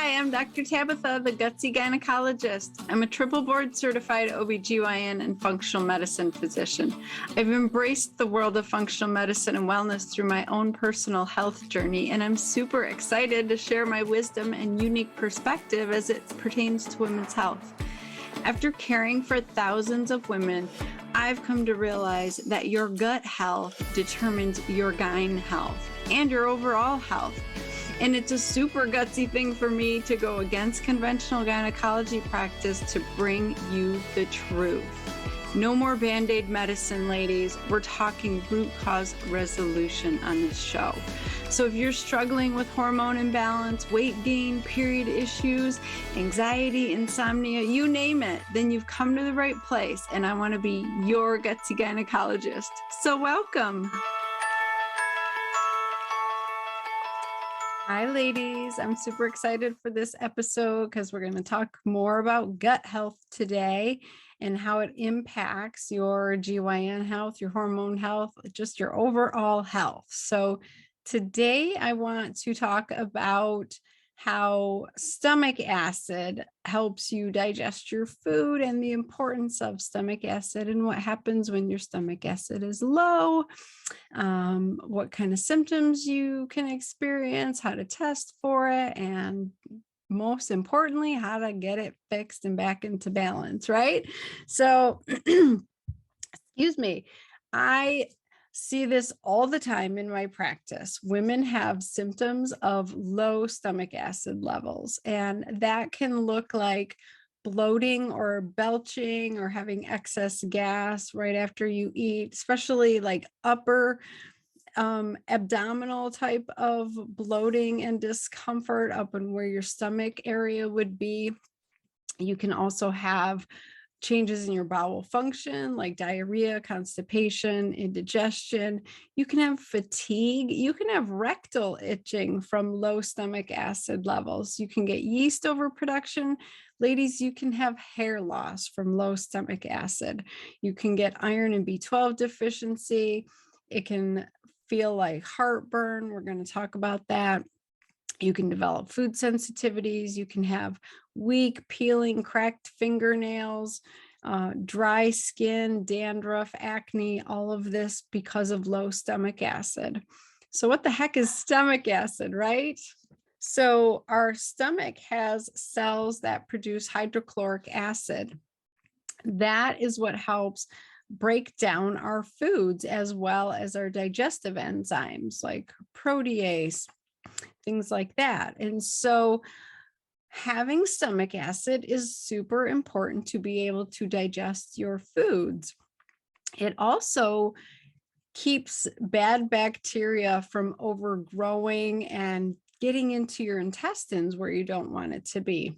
Hi, I'm Dr. Tabitha, the Gutsy Gynecologist. I'm a triple board certified OBGYN and functional medicine physician. I've embraced the world of functional medicine and wellness through my own personal health journey, and I'm super excited to share my wisdom and unique perspective as it pertains to women's health. After caring for thousands of women, I've come to realize that your gut health determines your gyne health and your overall health. And it's a super gutsy thing for me to go against conventional gynecology practice to bring you the truth. No more Band-Aid medicine, ladies. We're talking root cause resolution on this show. So if you're struggling with hormone imbalance, weight gain, period issues, anxiety, insomnia, you name it, then you've come to the right place. And I want to be your gutsy gynecologist. So welcome. Hi, ladies. I'm super excited for this episode because we're going to talk more about gut health today and how it impacts your GYN health, your hormone health, just your overall health. So today I want to talk about how stomach acid helps you digest your food and the importance of stomach acid and what happens when your stomach acid is low, what kind of symptoms you can experience, how to test for it, and most importantly, how to get it fixed and back into balance, right? So, excuse me, I see this all the time in my practice. Women have symptoms of low stomach acid levels, and that can look like bloating or belching or having excess gas right after you eat, especially like upper abdominal type of bloating and discomfort up in where your stomach area would be. You can also have changes in your bowel function like diarrhea, constipation, indigestion. You can have fatigue. You can have rectal itching from low stomach acid levels. You can get yeast overproduction. Ladies, you can have hair loss from low stomach acid. You can get iron and B12 deficiency. It can feel like heartburn. We're going to talk about that. You can develop food sensitivities. You can have weak, peeling, cracked fingernails, dry skin, dandruff, acne, all of this because of low stomach acid. So what the heck is stomach acid, right? So our stomach has cells that produce hydrochloric acid. That is what helps break down our foods as well as our digestive enzymes like protease, things like that. And so having stomach acid is super important to be able to digest your foods. It also keeps bad bacteria from overgrowing and getting into your intestines where you don't want it to be.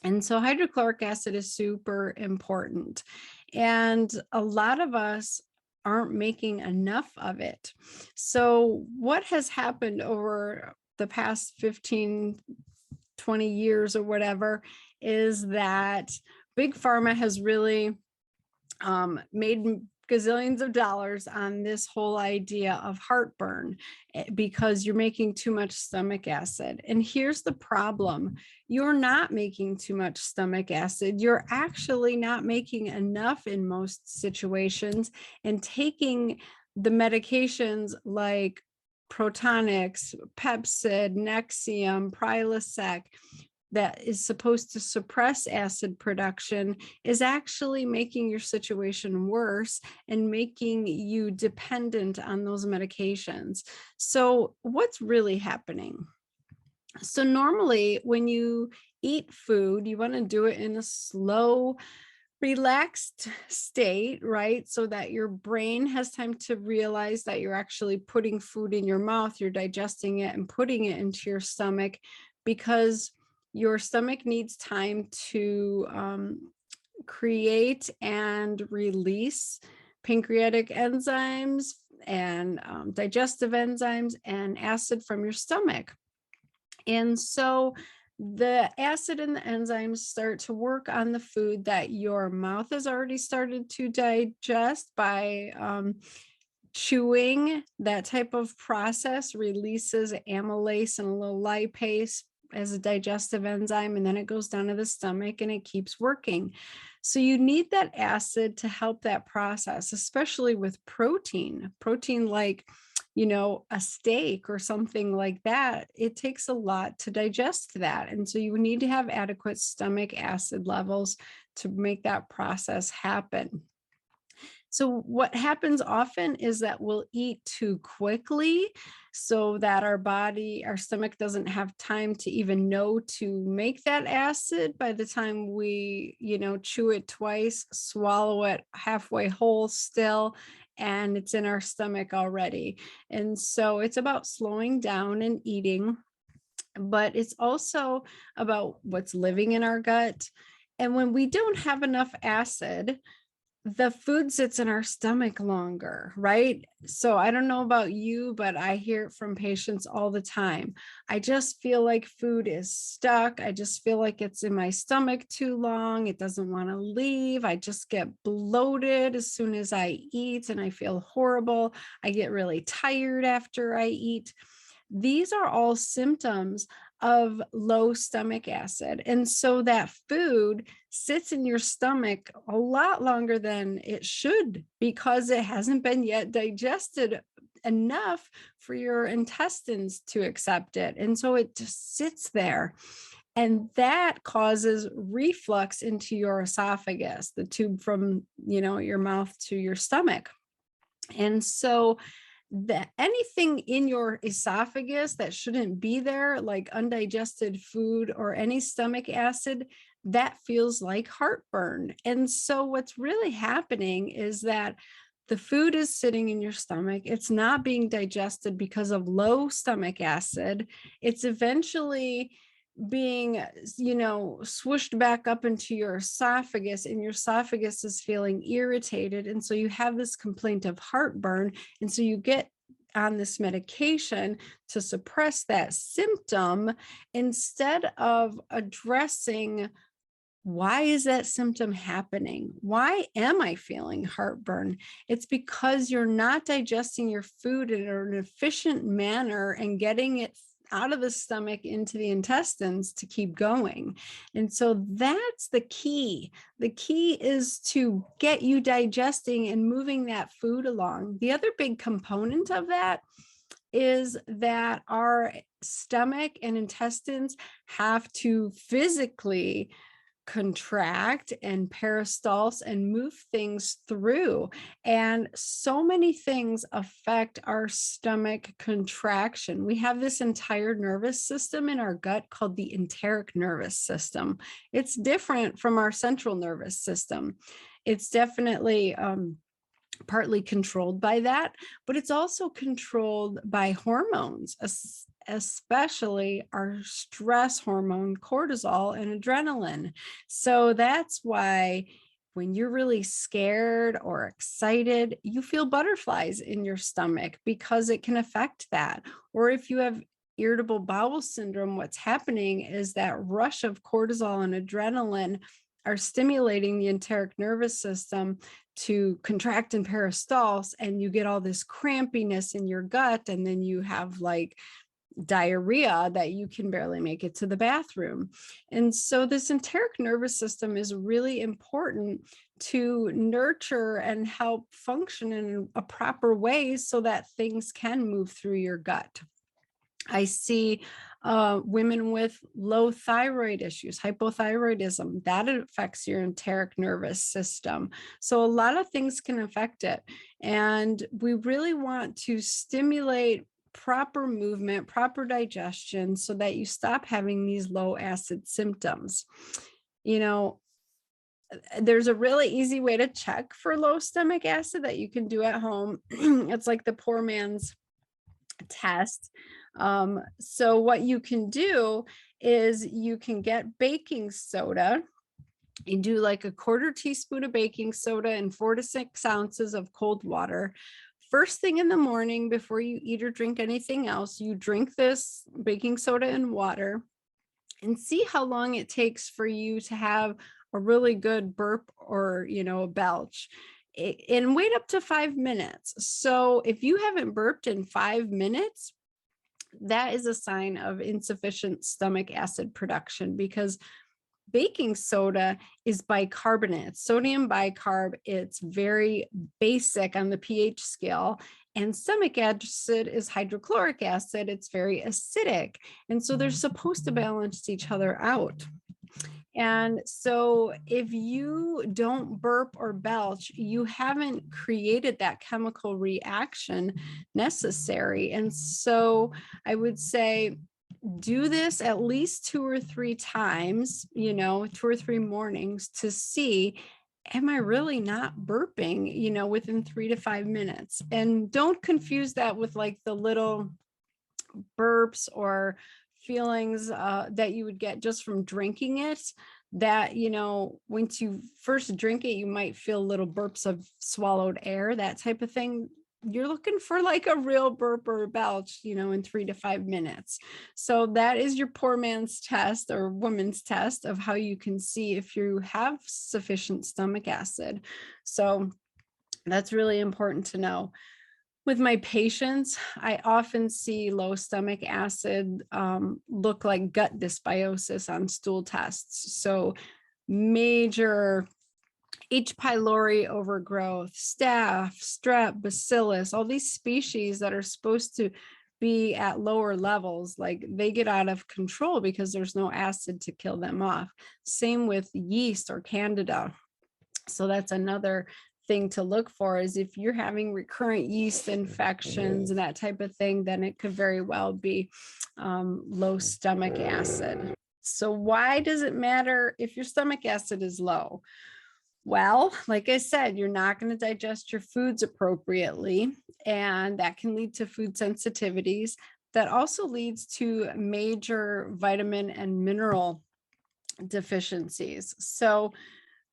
And so hydrochloric acid is super important. And a lot of us aren't making enough of it. So what has happened over the past 15, 20 years or whatever is that big pharma has really made gazillions of dollars on this whole idea of heartburn because you're making too much stomach acid. And here's the problem. You're not making too much stomach acid. You're actually not making enough in most situations, and taking the medications like Protonix, Pepcid, Nexium, Prilosec, that is supposed to suppress acid production is actually making your situation worse and making you dependent on those medications. So what's really happening? So normally when you eat food, you want to do it in a slow, relaxed state, right? So that your brain has time to realize that you're actually putting food in your mouth, you're digesting it and putting it into your stomach, because your stomach needs time to create and release pancreatic enzymes and digestive enzymes and acid from your stomach. And so the acid and the enzymes start to work on the food that your mouth has already started to digest by chewing. That type of process releases amylase and a little lipase as a digestive enzyme, and then it goes down to the stomach and it keeps working. So you need that acid to help that process, especially with protein like, a steak or something like that. It takes a lot to digest that. And so you need to have adequate stomach acid levels to make that process happen. So what happens often is that we'll eat too quickly so that our stomach doesn't have time to even know to make that acid. By the time we, chew it twice, swallow it halfway whole still, and it's in our stomach already. And so it's about slowing down and eating, but it's also about what's living in our gut. And when we don't have enough acid, the food sits in our stomach longer, right? So I don't know about you, but I hear it from patients all the time. I just feel like food is stuck. I just feel like it's in my stomach too long. It doesn't want to leave. I just get bloated as soon as I eat, and I feel horrible. I get really tired after I eat. These are all symptoms of low stomach acid. And so that food sits in your stomach a lot longer than it should, because it hasn't been yet digested enough for your intestines to accept it. And so it just sits there. And that causes reflux into your esophagus, the tube from, your mouth to your stomach. And so anything in your esophagus that shouldn't be there, like undigested food or any stomach acid, that feels like heartburn. And so what's really happening is that the food is sitting in your stomach. It's not being digested because of low stomach acid. It's eventually being, swooshed back up into your esophagus, and your esophagus is feeling irritated. And so you have this complaint of heartburn. And so you get on this medication to suppress that symptom instead of addressing, why is that symptom happening? Why am I feeling heartburn? It's because you're not digesting your food in an efficient manner and getting it out of the stomach into the intestines to keep going. And so that's the key. The key is to get you digesting and moving that food along. The other big component of that is that our stomach and intestines have to physically contract and peristalse and move things through. And so many things affect our stomach contraction. We have this entire nervous system in our gut called the enteric nervous system. It's different from our central nervous system. It's definitely partly controlled by that, but it's also controlled by hormones, especially our stress hormone, cortisol and adrenaline. So that's why when you're really scared or excited, you feel butterflies in your stomach, because it can affect that. Or if you have irritable bowel syndrome, what's happening is that rush of cortisol and adrenaline are stimulating the enteric nervous system to contract and peristalse, and you get all this crampiness in your gut, and then you have like diarrhea that you can barely make it to the bathroom. And so this enteric nervous system is really important to nurture and help function in a proper way so that things can move through your gut. I see women with low thyroid issues, hypothyroidism, that affects your enteric nervous system. So a lot of things can affect it. And we really want to stimulate proper movement, proper digestion, so that you stop having these low acid symptoms. There's a really easy way to check for low stomach acid that you can do at home. It's like the poor man's test. So what you can do is you can get baking soda. You do like a 1/4 teaspoon of baking soda and 4 to 6 ounces of cold water. First thing in the morning, before you eat or drink anything else, you drink this baking soda and water, and see how long it takes for you to have a really good burp or, a belch. And wait up to 5 minutes. So if you haven't burped in 5 minutes, that is a sign of insufficient stomach acid production, because baking soda is bicarbonate, sodium bicarb. It's very basic on the pH scale. And stomach acid is hydrochloric acid. It's very acidic. And so they're supposed to balance each other out. And so if you don't burp or belch, you haven't created that chemical reaction necessary. And so I would say, do this at least 2 or 3 times, 2 or 3 mornings, to see, am I really not burping, within 3 to 5 minutes? And don't confuse that with like the little burps or feelings that you would get just from drinking it, that, once you first drink it, you might feel little burps of swallowed air, that type of thing. You're looking for like a real burp or belch, in 3 to 5 minutes. So that is your poor man's test or woman's test of how you can see if you have sufficient stomach acid. So that's really important to know. With my patients, I often see low stomach acid look like gut dysbiosis on stool tests. So major H. pylori overgrowth, staph, strep, bacillus, all these species that are supposed to be at lower levels, like they get out of control because there's no acid to kill them off. Same with yeast or candida. So that's another thing to look for, is if you're having recurrent yeast infections and that type of thing, then it could very well be low stomach acid. So why does it matter if your stomach acid is low? Well, like I said, you're not going to digest your foods appropriately, and that can lead to food sensitivities. That also leads to major vitamin and mineral deficiencies. So,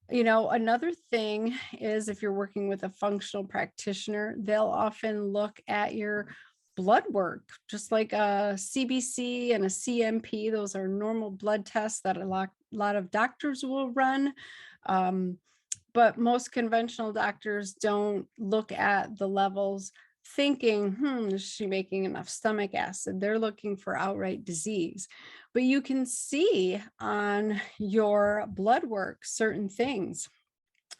another thing is, if you're working with a functional practitioner, they'll often look at your blood work, just like a CBC and a CMP. Those are normal blood tests that a lot of doctors will run. But most conventional doctors don't look at the levels thinking, is she making enough stomach acid? They're looking for outright disease. But you can see on your blood work certain things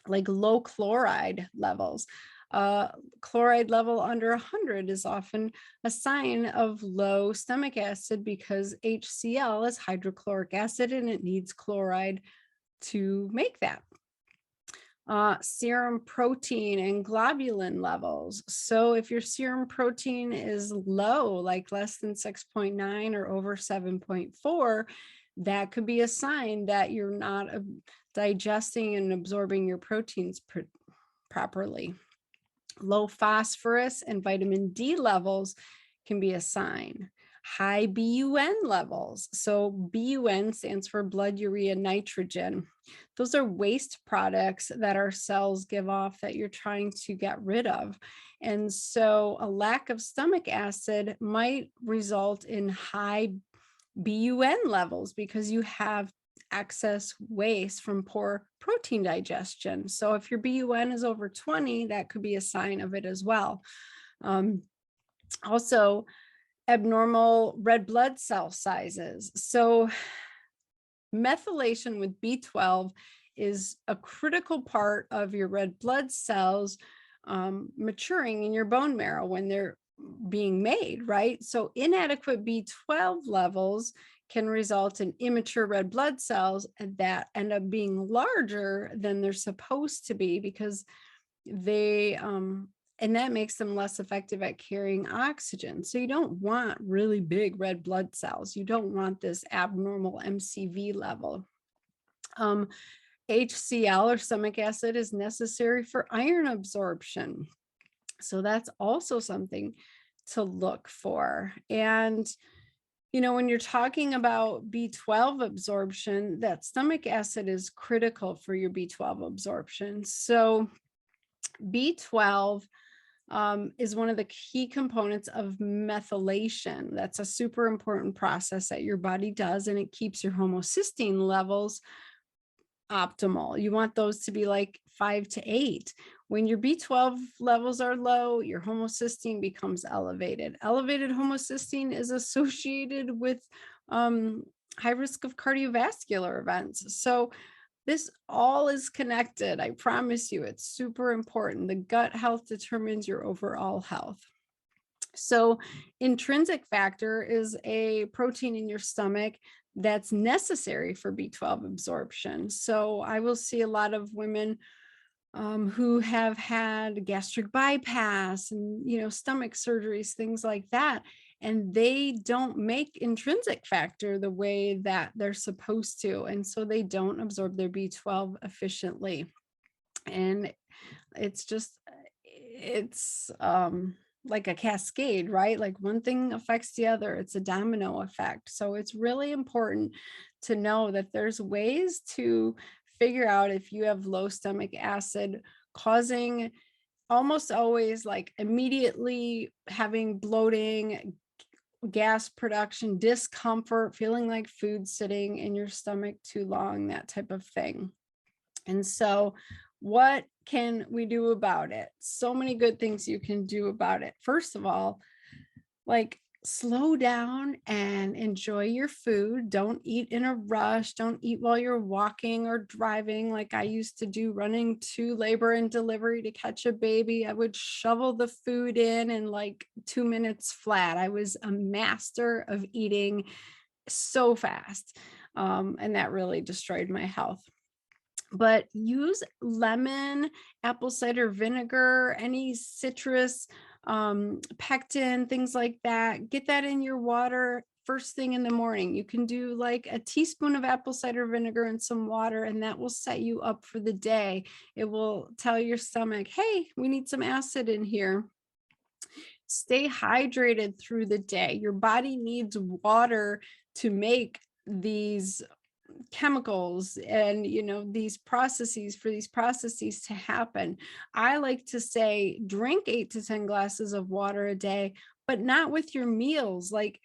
like low chloride levels. Chloride level under 100 is often a sign of low stomach acid, because HCl is hydrochloric acid and it needs chloride to make that. Serum protein and globulin levels. So if your serum protein is low, like less than 6.9 or over 7.4, that could be a sign that you're not digesting and absorbing your proteins properly. Low phosphorus and vitamin D levels can be a sign. High BUN levels. So BUN stands for blood urea nitrogen. Those are waste products that our cells give off that you're trying to get rid of. And so a lack of stomach acid might result in high BUN levels, because you have excess waste from poor protein digestion. So if your BUN is over 20, that could be a sign of it as well. Also, abnormal red blood cell sizes. So methylation with B12 is a critical part of your red blood cells maturing in your bone marrow when they're being made, right? So inadequate B12 levels can result in immature red blood cells that end up being larger than they're supposed to be, because they and that makes them less effective at carrying oxygen. So you don't want really big red blood cells. You don't want this abnormal MCV level. HCl or stomach acid is necessary for iron absorption. So that's also something to look for. And when you're talking about B12 absorption, that stomach acid is critical for your B12 absorption. So B12 is one of the key components of methylation. That's a super important process that your body does, and it keeps your homocysteine levels optimal. You want those to be like 5 to 8. When your B12 levels are low, your homocysteine becomes elevated. Elevated homocysteine is associated with high risk of cardiovascular events. So this all is connected. I promise you, it's super important. The gut health determines your overall health. So intrinsic factor is a protein in your stomach that's necessary for B12 absorption. So I will see a lot of women who have had gastric bypass and, stomach surgeries, things like that. And they don't make intrinsic factor the way that they're supposed to. And so they don't absorb their B12 efficiently. And it's like a cascade, right? Like one thing affects the other. It's a domino effect. So it's really important to know that there's ways to figure out if you have low stomach acid, causing almost always like immediately having bloating, gas production, discomfort, feeling like food sitting in your stomach too long, that type of thing. And so what can we do about it? So many good things you can do about it. First of all, like slow down and enjoy your food. Don't eat in a rush. Don't eat while you're walking or driving like I used to do, running to labor and delivery to catch a baby. I would shovel the food in like 2 minutes flat. I was a master of eating so fast. And that really destroyed my health. But use lemon, apple cider vinegar, any citrus, pectin, things like that. Get that in your water first thing in the morning. You can do like a teaspoon of apple cider vinegar and some water, and that will set you up for the day. It will tell your stomach, hey, we need some acid in here. Stay hydrated through the day. Your body needs water to make these chemicals and these processes to happen. I like to say drink 8 to 10 glasses of water a day, but not with your meals. Like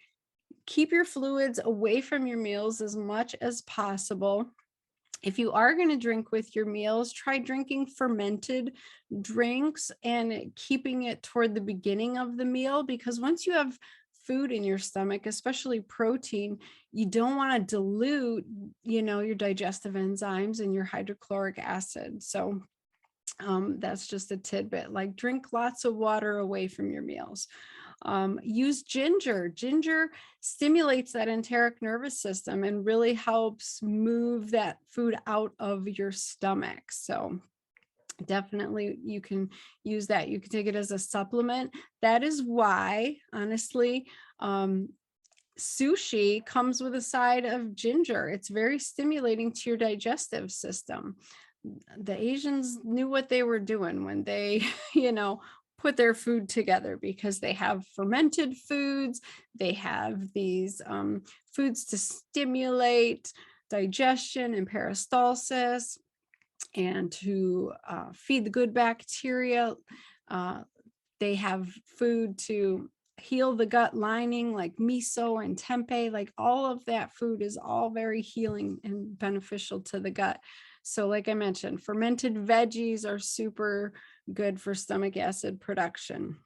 keep your fluids away from your meals as much as possible. If you are going to drink with your meals, try drinking fermented drinks and keeping it toward the beginning of the meal, because once you have food in your stomach, especially protein, you don't want to dilute, your digestive enzymes and your hydrochloric acid. So that's just a tidbit. Like drink lots of water away from your meals. Use ginger. Ginger stimulates that enteric nervous system and really helps move that food out of your stomach. So definitely you can use that. You can take it as a supplement. That is why, honestly, sushi comes with a side of ginger. It's very stimulating to your digestive system. The Asians knew what they were doing when they, put their food together, because they have fermented foods. They have these foods to stimulate digestion and peristalsis and to feed the good bacteria. They have food to heal the gut lining like miso and tempeh. Like all of that food is all very healing and beneficial to the gut. So like I mentioned, fermented veggies are super good for stomach acid production.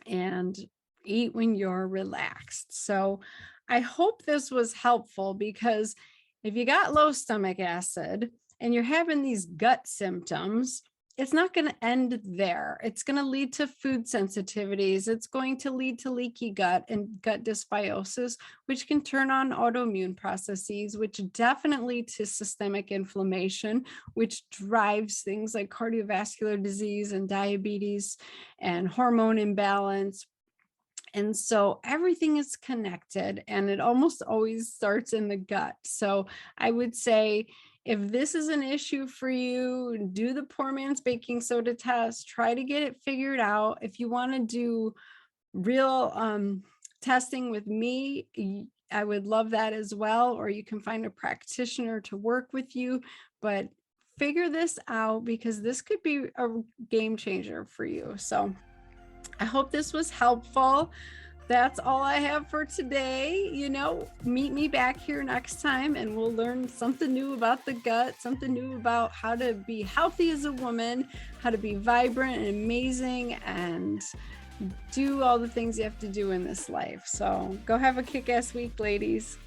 And eat when you're relaxed. So I hope this was helpful, because if you got low stomach acid and you're having these gut symptoms, it's not going to end there. It's going to lead to food sensitivities. It's going to lead to leaky gut and gut dysbiosis, which can turn on autoimmune processes, which definitely to systemic inflammation, which drives things like cardiovascular disease and diabetes and hormone imbalance. And so everything is connected, and it almost always starts in the gut. So I would say, if this is an issue for you, do the poor man's baking soda test, try to get it figured out. If you want to do real testing with me, I would love that as well, or you can find a practitioner to work with you, but figure this out, because this could be a game changer for you. So I hope this was helpful. That's all I have for today. Meet me back here next time and we'll learn something new about the gut, something new about how to be healthy as a woman, how to be vibrant and amazing, and do all the things you have to do in this life. So go have a kick-ass week, ladies.